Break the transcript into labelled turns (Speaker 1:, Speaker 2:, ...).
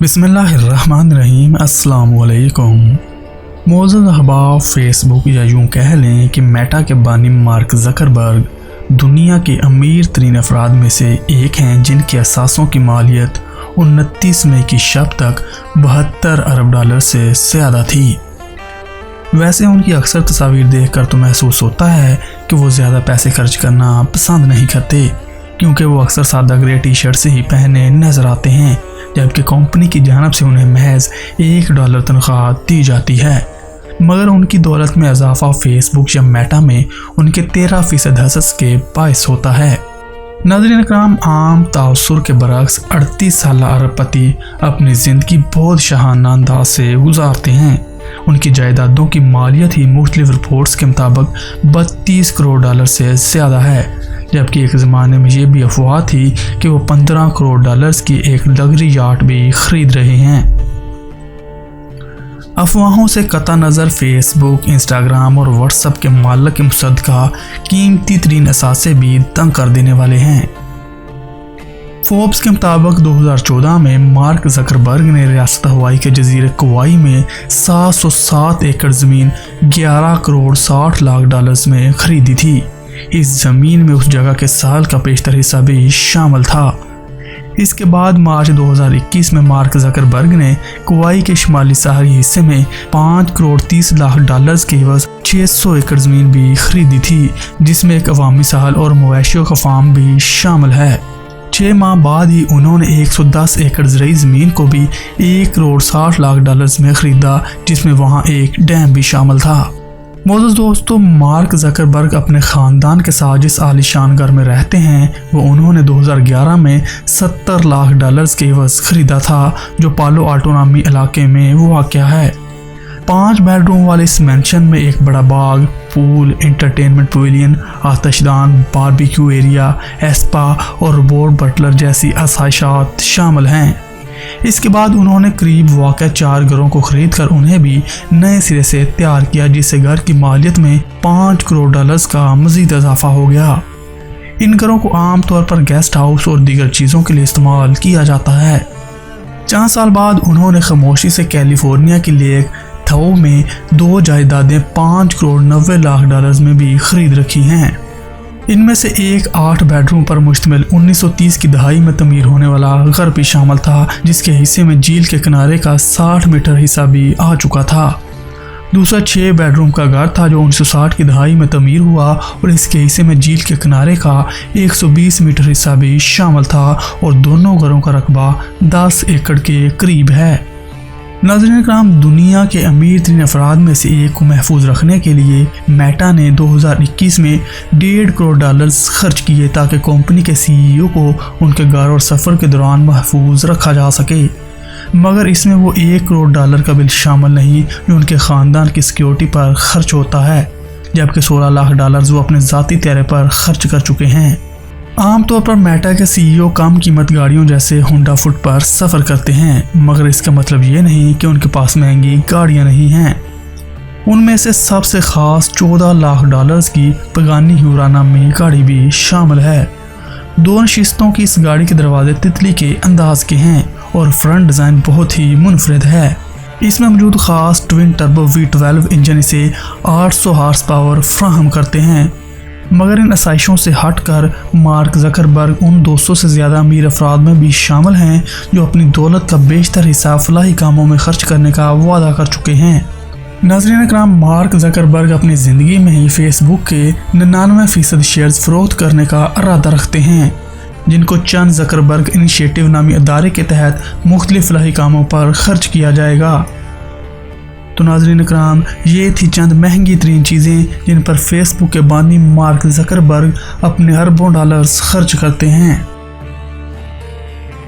Speaker 1: बिस्मिल्लाहिर्रहमानिर्रहीम। अस्सलाम वालेकुम। मोअज़्ज़ज़ अहबाब, फेसबुक या यूँ कह लें कि मेटा के बानी मार्क ज़करबर्ग दुनिया के अमीर तरीन अफराद में से एक हैं, जिनके असासों की मालियत 29 मई की शब तक 72 अरब डॉलर से ज़्यादा थी। वैसे उनकी अक्सर तस्वीर देखकर तो महसूस होता है कि वो ज़्यादा पैसे खर्च करना पसंद नहीं करते, क्योंकि वो अक्सर सादा ग्रे टी शर्ट से ही पहने नजर आते हैं, जबकि कंपनी की जानिब से उन्हें महज $1 तनख्वाह दी जाती है। मगर उनकी दौलत में इजाफा फेसबुक या मेटा में उनके 13% हसस के बायस होता है। नाज़रीन इकराम, आम तासुर के बरक्स 38 साल अरबपति अपनी ज़िंदगी बहुत शाहाना अंदाज से गुजारते हैं। उनकी जायदादों की मालियत ही मुख्तलिफ रिपोर्ट्स के मुताबिक 32 करोड़ डॉलर से ज़्यादा है, जबकि एक ज़माने में ये भी अफवाह थी कि वो 15 करोड़ डॉलर्स की एक लग्जरी याट भी खरीद रहे हैं। अफवाहों से कता नज़र फेसबुक, इंस्टाग्राम और व्हाट्सएप के मालिक के मुसद्दका कीमती तरीन असासे भी तंग कर देने वाले हैं। फोर्ब्स के मुताबिक 2014 में मार्क ज़करबर्ग ने रियासत हवाई के जजीरे कुवाई में 707 एकड़ ज़मीन 11 करोड़ 60 लाख डॉलर्स में खरीदी थी। इस ज़मीन में उस जगह के साल का पेशतर हिस्सा भी शामिल था। इसके बाद मार्च 2021 में मार्क ज़करबर्ग ने कुवाई के शुमाली साहरी हिस्से में 5 करोड़ 30 लाख डॉलर्स के एवज 600 एकड़ ज़मीन भी खरीदी थी, जिसमें एक अवामी साहल और मवेशियों का फार्म भी शामिल है। 6 माह बाद ही उन्होंने 110 एकड़ ज़राई ज़मीन को भी 1 करोड़ 60 लाख डॉलर्स में ख़रीदा, जिसमें वहाँ एक डैम भी शामिल था। मोअज़्ज़ज़ दोस्तों, मार्क ज़करबर्ग अपने ख़ानदान के साथ जिस आलीशान घर में रहते हैं वो उन्होंने 2011 में 70 लाख डॉलर्स के एवज ख़रीदा था, जो पालो आल्टो नामी इलाके में वाक़या है। 5 बेडरूम वाले इस मैंशन में एक बड़ा बाग, पूल, एंटरटेनमेंट पवेलियन, आतिशदान, बारबेक्यू एरिया, एस्पा और रोबोट बटलर जैसी आसाइशात शामिल हैं। इसके बाद उन्होंने करीब वाक़या 4 घरों को खरीद कर उन्हें भी नए सिरे से तैयार किया, जिससे घर की मालियत में 5 करोड़ डॉलर्स का मज़ीद इजाफा हो गया। इन घरों को आम तौर पर गेस्ट हाउस और दीगर चीज़ों के लिए इस्तेमाल किया जाता है। 4 साल बाद उन्होंने खामोशी से कैलिफोर्निया की लेक थाओ में 2 जायदादें 5 करोड़ 90 लाख डॉलर्स में भी खरीद रखी हैं। इनमें से एक 8 बेडरूम पर मुश्तमिल 1930 की दहाई में तमीर होने वाला घर भी शामिल था, जिसके हिस्से में झील के किनारे का 60 मीटर हिस्सा भी आ चुका था। दूसरा 6 बेडरूम का घर था जो 1960 की दहाई में तमीर हुआ और इसके हिस्से में झील के किनारे का 120 मीटर हिस्सा भी शामिल था और दोनों घरों का रकबा 10 एकड़ के करीब है। नाज़रीन इकराम, दुनिया के अमीर तरीन अफराद में से एक को महफूज रखने के लिए मेटा ने 2021 में 1.5 करोड़ डॉलर्स खर्च किए ताकि कंपनी के CEO को उनके घर और सफ़र के दौरान महफूज रखा जा सके। मगर इसमें वो 1 करोड़ डॉलर का बिल शामिल नहीं जो उनके ख़ानदान की सिक्योरिटी पर खर्च होता है, जबकि 16 लाख डॉलर्स वो अपने ज़ाती तैयारे पर खर्च कर चुके हैं। आमतौर पर मेटा के CEO कम कीमत गाड़ियों जैसे होंडा फुट पर सफ़र करते हैं, मगर इसका मतलब ये नहीं कि उनके पास महंगी गाड़ियाँ नहीं हैं। उनमें से सबसे ख़ास 14 लाख डॉलर्स की पगानी ह्यूरा नामी गाड़ी भी शामिल है। 2 नशिस्तों की इस गाड़ी के दरवाजे तितली के अंदाज के हैं और फ्रंट डिज़ाइन बहुत ही मुनफरिद है। इसमें मौजूद ख़ास ट्विन टर्बो V12 इंजन इसे 800 हार्स पावर फ्राहम करते हैं। मगर इन आसाइशों से हटकर मार्क ज़करबर्ग उन 200 से ज़्यादा अमीर अफराद में भी शामिल हैं जो अपनी दौलत का बेशतर हिस्सा फलाही कामों में खर्च करने का वादा कर चुके हैं। नाज़रीन इकराम, मार्क ज़करबर्ग अपनी ज़िंदगी में ही फेसबुक के 99% शेयर्स फ़रोख्त करने का इरादा रखते हैं, जिनको चंद ज़करबर्ग इनिशिएटिव नामी अदारे के तहत मुख्तलिफ फलाही कामों पर खर्च किया जाएगा। तो नाज़रीन इकराम, ये थी चंद महंगी तरीन चीज़ें जिन पर फेसबुक के बानी मार्क ज़करबर्ग अपने अरबों डॉलर्स खर्च करते हैं।